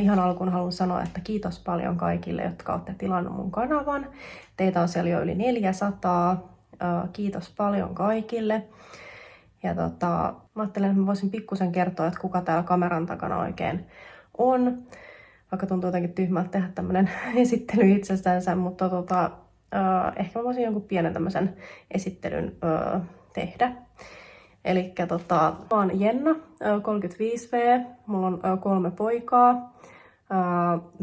Ihan alkuun haluan sanoa, että kiitos paljon kaikille, jotka olette tilannut mun kanavan. Teitä on siellä jo yli 400. Kiitos paljon kaikille. Ja mä ajattelin, että mä voisin pikkusen kertoa, että kuka täällä kameran takana oikein on. Vaikka tuntuu jotenkin tyhmältä tehdä tämmönen esittely itsestänsä, mutta ehkä mä voisin jonkun pienen tämmöisen esittelyn tehdä. Elikkä mä oon Jenna, 35V, mulla on 3 poikaa.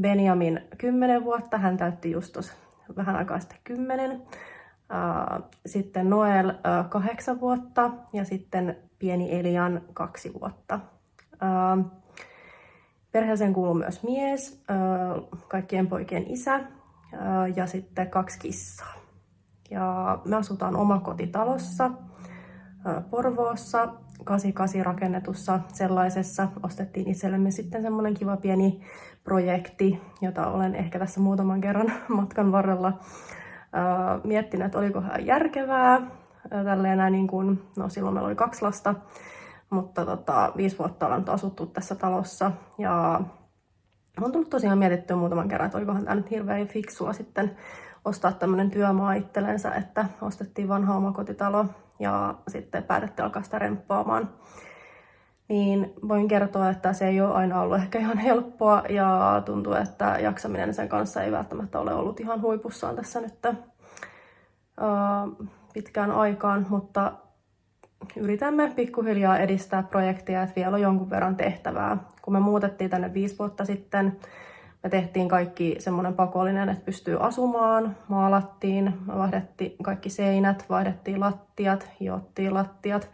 Benjamin 10 vuotta, hän täytti just tuossa vähän aikaa sitten 10. Sitten Noel 8 vuotta ja sitten pieni Elian 2 vuotta. Perheeseen kuuluu myös mies, kaikkien poikien isä ja sitten 2 kissaa. Ja me asutaan omakotitalossa Porvoossa, 88 rakennetussa sellaisessa. Ostettiin itsellemme sitten semmoinen kiva pieni projekti, jota olen ehkä tässä muutaman kerran matkan varrella miettinyt, että olikohan järkevää. Tälleen näin niin kuin, no silloin meillä oli 2 lasta, mutta 5 vuotta ollaan nyt asuttu tässä talossa. Ja on tullut tosiaan mietittyä muutaman kerran, että olikohan tämä nyt hirveän fiksua sitten ostaa tämmöinen työmaa itsellensä, että ostettiin vanha omakotitalo ja sitten päätettiin alkaa sitä remppaamaan. Niin voin kertoa, että se ei ole aina ollut ehkä ihan helppoa ja tuntuu, että jaksaminen sen kanssa ei välttämättä ole ollut ihan huipussaan tässä nyt pitkään aikaan, mutta yritämme pikkuhiljaa edistää projektia, että vielä on jonkun verran tehtävää. Kun me muutettiin tänne 5 vuotta sitten, me tehtiin kaikki semmoinen pakollinen, että pystyy asumaan, maalattiin, vaihdettiin kaikki seinät, vaihdettiin lattiat, hiottiin lattiat,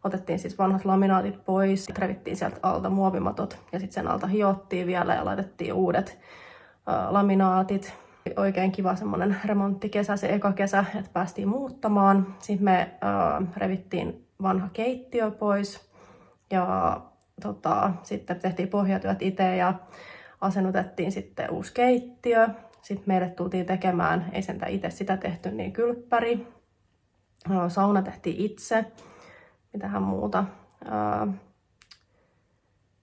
otettiin siis vanhat laminaatit pois, revittiin sieltä alta muovimatot ja sitten sen alta hiottiin vielä ja laitettiin uudet laminaatit. Oikein kiva semmoinen remonttikesä, se eka kesä, että päästiin muuttamaan. Sitten me revittiin vanha keittiö pois ja sitten tehtiin pohjatyöt itse ja asennutettiin sitten uusi keittiö. Sitten meille tultiin tekemään, ei sentään itse sitä tehty, niin kylppäri. Sauna tehtiin itse. Mitähän muuta?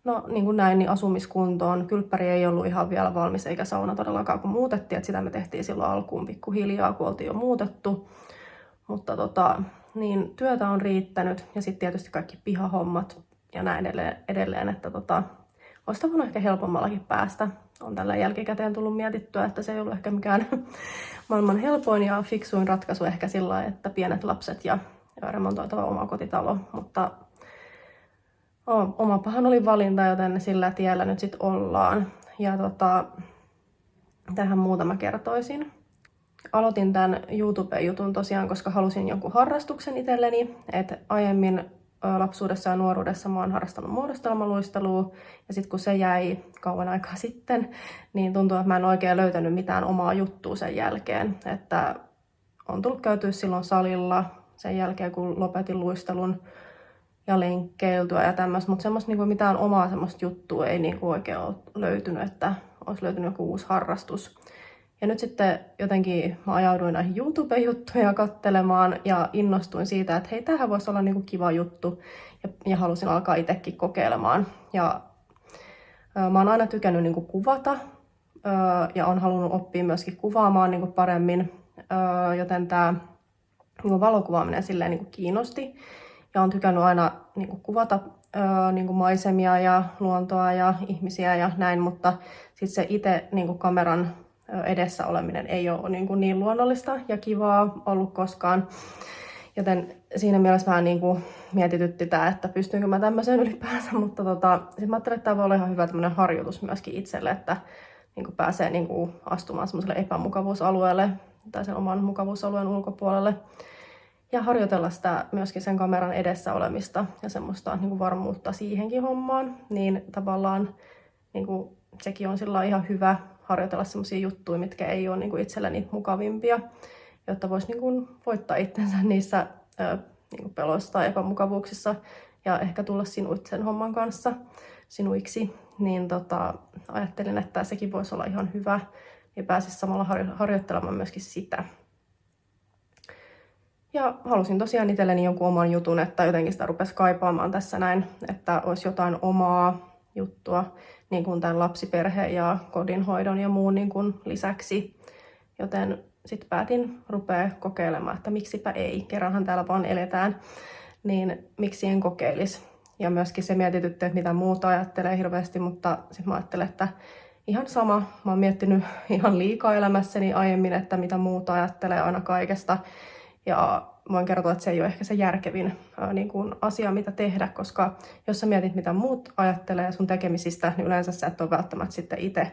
No niin kuin näin, niin asumiskuntoon. Kylppäri ei ollut ihan vielä valmis eikä sauna todellakaan kun muutettiin. Että sitä me tehtiin silloin alkuun pikkuhiljaa, kun oltiin jo muutettu. Mutta niin työtä on riittänyt ja sitten tietysti kaikki pihahommat ja näin edelleen että olisi voinut ehkä helpommallakin päästä. On tällä jälkikäteen tullut mietittyä, että se ei ollut ehkä mikään maailman helpoin ja fiksuin ratkaisu ehkä sillä lailla, että pienet lapset ja remontoitava omakotitalo. Mutta omapahan oli valinta, joten sillä tiellä nyt sitten ollaan. Ja tähän muutama kertoisin. Aloitin tämän YouTube-jutun tosiaan, koska halusin jonkun harrastuksen itselleni. Et aiemmin lapsuudessa ja nuoruudessa mä oon harrastanut muodostelmaluistelua, ja sitten kun se jäi kauan aikaa sitten, niin tuntuu, että mä en oikein löytänyt mitään omaa juttua sen jälkeen. Että on tullut käytyä silloin salilla sen jälkeen, kun lopetin luistelun ja lenkkeiltyä ja tämmöistä, mutta semmoista niinku mitään omaa semmoista juttua ei niinku oikein ole löytynyt, että olisi löytynyt joku uusi harrastus. Ja nyt sitten jotenkin mä ajauduin näihin YouTube-juttuja katselemaan ja innostuin siitä, että hei, tämähän voisi olla niinku kiva juttu ja halusin alkaa itsekin kokeilemaan. Ja mä oon aina tykännyt niinku kuvata ja on halunnut oppia myöskin kuvaamaan niinku paremmin, joten tämä niinku valokuvaaminen silleen niinku kiinnosti. Ja on tykännyt aina niinku kuvata niinku maisemia ja luontoa ja ihmisiä ja näin, mutta sitten se itse niinku kameran edessä oleminen ei ole niin luonnollista ja kivaa ollut koskaan. Joten siinä mielessä vähän mietitytti tämä, että pystynkö mä tämmöiseen ylipäänsä, mutta sitten mä ajattelin, että tämä voi olla ihan hyvä tämmöinen harjoitus myöskin itselle, että pääsee astumaan semmoiselle epämukavuusalueelle tai sen oman mukavuusalueen ulkopuolelle. Ja harjoitella sitä myöskin sen kameran edessä olemista ja semmoista varmuutta siihenkin hommaan, niin tavallaan sekin on sillä ihan hyvä harjoitella semmoisia juttuja, mitkä ei ole itselleni mukavimpia, jotta voisi voittaa itsensä niissä peloissa tai epämukavuuksissa ja ehkä tulla sinuiksi sen homman kanssa sinuiksi. Niin ajattelin, että sekin voisi olla ihan hyvä ja pääsisi samalla harjoittelemaan myöskin sitä. Ja halusin tosiaan itselleni jonkun oman jutun, että jotenkin sitä rupesi kaipaamaan tässä näin, että olisi jotain omaa juttua niin kuin tämän lapsiperheen ja kodinhoidon ja muun niin kuin lisäksi. Joten sitten päätin rupea kokeilemaan, että miksipä ei, kerranhan täällä vaan eletään, niin miksi en kokeilisi. Ja myöskin se mietitytti, että mitä muuta ajattelee hirveästi, mutta sitten mä ajattelen, että ihan sama. Mä oon miettinyt ihan liikaa elämässäni aiemmin, että mitä muuta ajattelee aina kaikesta. Ja voin kertoa, että se ei ole ehkä se järkevin niin kuin asia, mitä tehdä, koska jos sä mietit, mitä muut ajattelee sun tekemisistä, niin yleensä sä et ole välttämättä sitten itse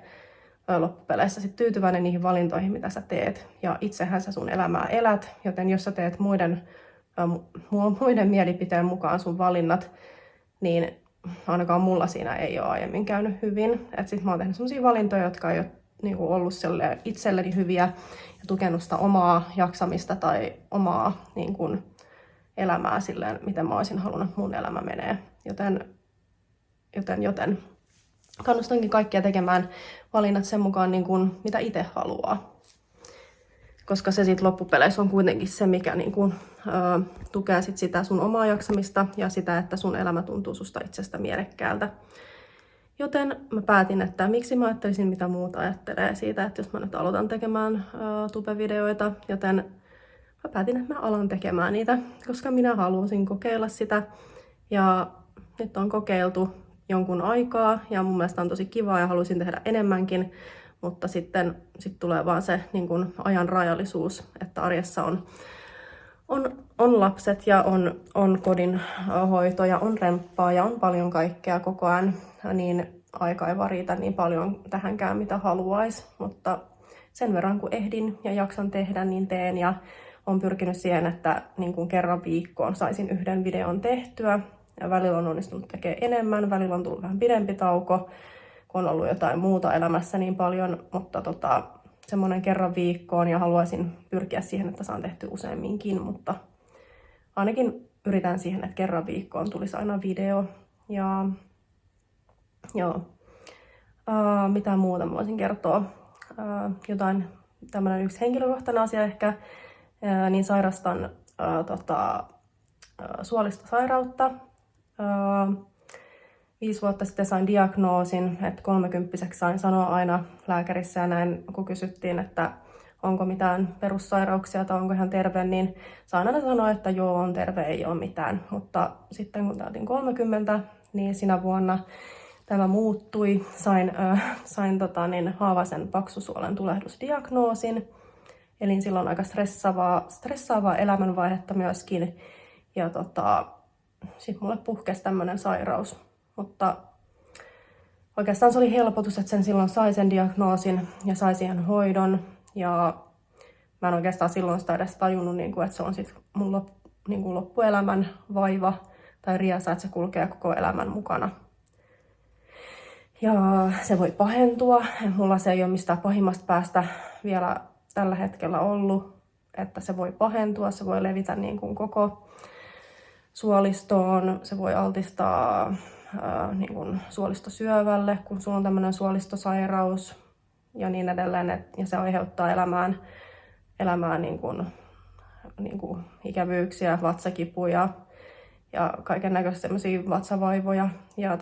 loppupeleissä sit tyytyväinen niihin valintoihin, mitä sä teet. Ja itsehän sä sun elämää elät, joten jos sä teet muiden mielipiteen mukaan sun valinnat, niin ainakaan mulla siinä ei ole aiemmin käynyt hyvin. Sitten mä oon tehnyt sellaisia valintoja, jotka ei ole niinku ollut itselleni hyviä ja tukenut sitä omaa jaksamista tai omaa niinku elämää silleen, miten mä olisin halunnut, mun elämä menee. Joten kannustankin kaikkia tekemään valinnat sen mukaan, niin kuin, mitä itse haluaa. Koska se sitten loppupeleissä on kuitenkin se, mikä niin kuin, tukee sit sitä sun omaa jaksamista ja sitä, että sun elämä tuntuu susta itsestä mielekkäältä. Joten mä päätin, että miksi mä ajattelisin, mitä muut ajattelee siitä, että jos mä nyt aloitan tekemään tubevideoita. Joten mä päätin, että mä alan tekemään niitä, koska minä halusin kokeilla sitä. Ja nyt on kokeiltu jonkun aikaa ja mun mielestä on tosi kivaa ja haluaisin tehdä enemmänkin. Mutta sitten tulee vaan se niin kuin ajan rajallisuus, että arjessa on lapset ja on kodin hoito ja on remppaa ja on paljon kaikkea koko ajan, niin aika ei vaan riitä niin paljon tähänkään, mitä haluaisi. Mutta sen verran kun ehdin ja jaksan tehdä, niin teen ja olen pyrkinyt siihen, että niin kuin kerran viikkoon saisin yhden videon tehtyä. Ja välillä on onnistunut tekemään enemmän, välillä on tullut vähän pidempi tauko, kun on ollut jotain muuta elämässä niin paljon, mutta semmoinen kerran viikkoon ja haluaisin pyrkiä siihen, että saan tehty useamminkin, mutta ainakin yritän siihen, että kerran viikkoon tulisi aina video. Ja joo, mitä muuta mä voisin kertoa? Jotain tämmöinen yksi henkilökohtainen asia ehkä, niin sairastan suolistosairautta. 5 vuotta sitten sain diagnoosin, että 30-vuotiaaksi sain sanoa aina lääkärissä ja näin, kun kysyttiin, että onko mitään perussairauksia tai onko ihan terve, niin sain aina sanoa, että joo, on terve, ei ole mitään. Mutta sitten kun täytin 30, niin sinä vuonna tämä muuttui. Sain haavaisen paksusuolen tulehdusdiagnoosin. Elin silloin aika stressaavaa elämänvaihetta myöskin. Ja sitten mulle puhkesi tämmöinen sairaus. Mutta oikeastaan se oli helpotus, että silloin sai sen diagnoosin ja sai siihen hoidon. Ja mä en oikeastaan silloin sitä edes tajunnut, että se on sitten mun loppuelämän vaiva tai riesa, että se kulkee koko elämän mukana. Ja se voi pahentua. Mulla se ei ole mistään pahimmasta päästä vielä tällä hetkellä ollut, että se voi pahentua, se voi levitä niin kuin koko suolistoon, se voi altistaa niin kuin suolistosyövälle, kun sulla on tämmöinen suolistosairaus ja niin edelleen, ja se aiheuttaa elämään niin kuin ikävyyksiä, vatsakipuja ja kaiken näköistä semmoisia vatsavaivoja ja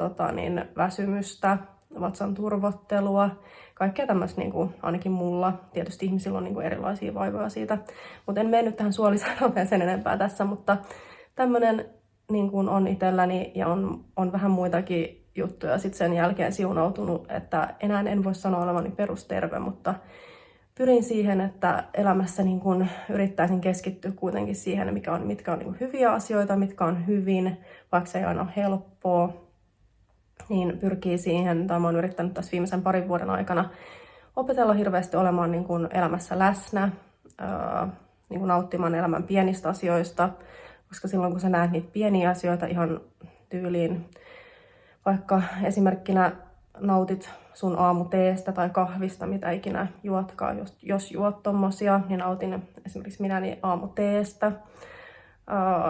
väsymystä, vatsan turvottelua, kaikkea tämmöistä niin kuin, ainakin mulla. Tietysti ihmisillä on niin kuin erilaisia vaivoja siitä, mutta en mene nyt tähän suolisairauteen sen enempää tässä, mutta tämmöinen niin kuin on itselläni ja on vähän muitakin juttuja sitten sen jälkeen siunautunut, että enää en voi sanoa olevani perusterve, mutta pyrin siihen, että elämässä niin kuin yrittäisin keskittyä kuitenkin siihen, mitkä on niin kuin hyviä asioita, mitkä on hyvin, vaikka se ei aina ole helppoa, niin pyrkii siihen, tai mä oon yrittänyt tässä viimeisen 2 vuoden aikana opetella hirveästi olemaan niin kuin elämässä läsnä, niin kuin nauttimaan elämän pienistä asioista, koska silloin kun sä näet niitä pieniä asioita ihan tyyliin, vaikka esimerkkinä nautit sun aamuteestä tai kahvista, mitä ikinä juotkaan, jos juot tommosia, niin nautin esimerkiksi minäni aamuteestä.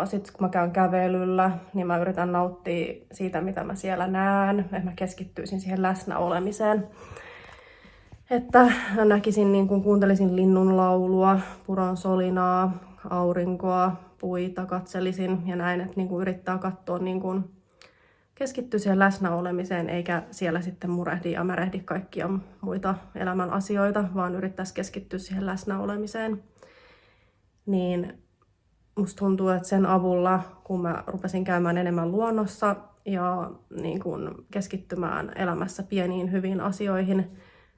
Sitten kun mä käyn kävelyllä, niin mä yritän nauttia siitä, mitä mä siellä näen, että mä keskittyisin siihen läsnä olemiseen. Että näkisin, niin kun kuuntelisin linnun laulua, puron solinaa, aurinkoa, puita katselisin ja näin, että niin kuin yrittää katsoa niin kuin keskittyy siihen läsnäolemiseen, eikä siellä sitten murehdi ja märehdi kaikkia muita elämän asioita, vaan yrittäisi keskittyä siihen läsnäolemiseen. Niin musta tuntuu, että sen avulla, kun mä rupesin käymään enemmän luonnossa ja niin kun keskittymään elämässä pieniin hyviin asioihin,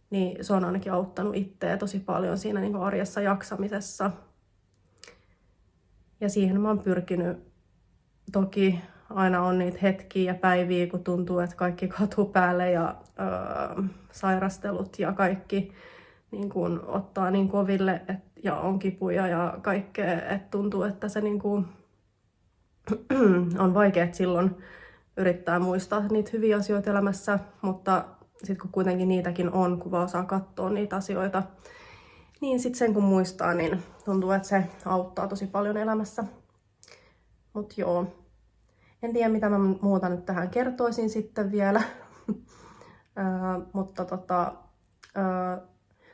niin se on ainakin auttanut itseä tosi paljon siinä niin kun arjessa jaksamisessa. Ja siihen mä oon pyrkinyt. Toki aina on niitä hetkiä ja päiviä, kun tuntuu, että kaikki katuu päälle ja sairastelut ja kaikki niin kun ottaa niin koville ja on kipuja ja kaikkea, että tuntuu, että se niin kun, on vaikea silloin yrittää muistaa niitä hyviä asioita elämässä, mutta sitten kun kuitenkin niitäkin on, kun vaan osaa katsoa niitä asioita, niin sitten sen kun muistaa, niin tuntuu, että se auttaa tosi paljon elämässä. Mut joo, en tiedä mitä mä muuta nyt tähän kertoisin sitten vielä, mutta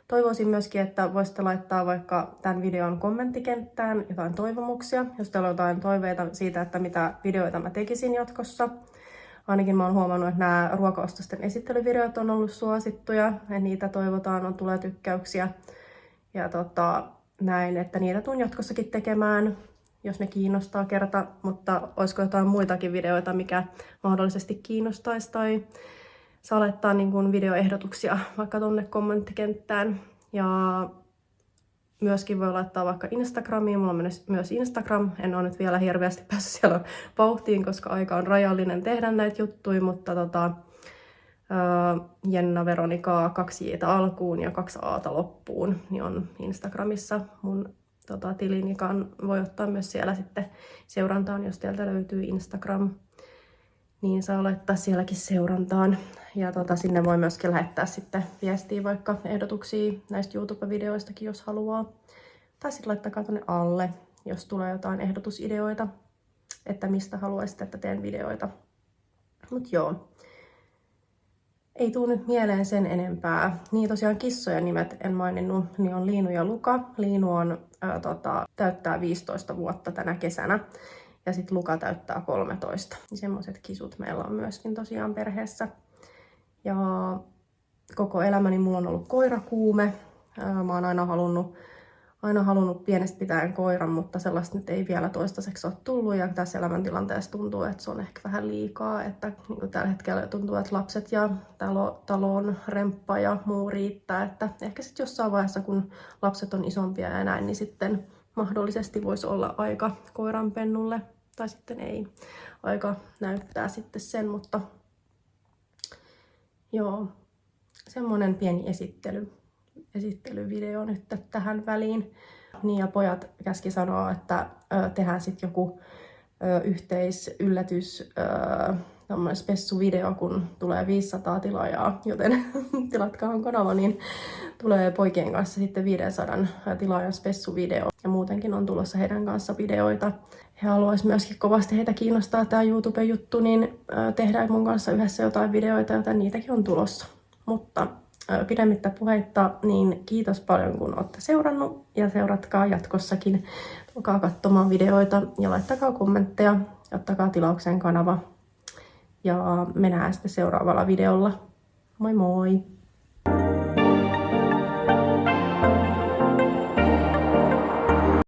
toivoisin myöskin, että voisitte laittaa vaikka tämän videon kommenttikenttään jotain toivomuksia, jos teillä on jotain toiveita siitä, että mitä videoita mä tekisin jatkossa. Ainakin mä oon huomannut, että nämä ruokaostosten esittelyvideot on ollut suosittuja, ja niitä toivotaan, tulee tykkäyksiä. Ja näin, että niitä tuun jatkossakin tekemään, jos ne kiinnostaa kerta, mutta olisiko jotain muitakin videoita, mikä mahdollisesti kiinnostaisi, tai saa laittaa niin kuin videoehdotuksia vaikka tuonne kommenttikenttään. Ja myöskin voi laittaa vaikka Instagramiin, mulla on myös Instagram, en ole nyt vielä hirveästi päässyt siellä vauhtiin, koska aika on rajallinen tehdä näitä juttuja, mutta Jenna Veronika 2 J:tä alkuun ja 2 A:ta loppuun, niin on Instagramissa mun tilin, voi ottaa myös siellä sitten seurantaan, jos teiltä löytyy Instagram, niin saa laittaa sielläkin seurantaan. Ja sinne voi myöskin lähettää sitten viestiä vaikka ehdotuksia näistä YouTube-videoistakin, jos haluaa. Tai sitten laittakaa tonne alle, jos tulee jotain ehdotusideoita, että mistä haluaisitte, että teen videoita. Mut joo. Ei tuu nyt mieleen sen enempää. Niin tosiaan kissojen nimet en maininnut, niin on Liinu ja Luka. Liinu on, täyttää 15 vuotta tänä kesänä ja sitten Luka täyttää 13. Semmoiset kisut meillä on myöskin tosiaan perheessä. Ja koko elämäni mulla on ollut koirakuume. Mä oon aina halunnut pienestä pitäen koiran, mutta sellaista nyt ei vielä toistaiseksi ole tullut. Ja tässä elämäntilanteessa tuntuu, että se on ehkä vähän liikaa. Että niin tällä hetkellä tuntuu, että lapset ja talon remppa ja muu riittää. Että ehkä sitten jossain vaiheessa, kun lapset on isompia ja näin, niin sitten mahdollisesti voisi olla aika koiranpennulle. Tai sitten ei. Aika näyttää sitten sen, mutta joo, semmonen pieni esittelyvideo nyt tähän väliin. Niin ja pojat käski sanoa, että tehdään sitten joku yhteisyllätys, tämmönen spessuvideo, kun tulee 500 tilaajaa, joten tilatkaa kanava, niin tulee poikien kanssa sitten 500 tilaajan spessuvideo. Ja muutenkin on tulossa heidän kanssa videoita. He haluaisi myöskin kovasti heitä kiinnostaa tämä YouTube-juttu, niin tehdään mun kanssa yhdessä jotain videoita, joten niitäkin on tulossa. Mutta pidemmittä puheitta, niin kiitos paljon kun olette seurannut ja seuratkaa jatkossakin. Tulkaa katsomaan videoita ja laittakaa kommentteja, ottakaa tilaukseen kanava. Ja me nähdään sitten seuraavalla videolla. Moi moi!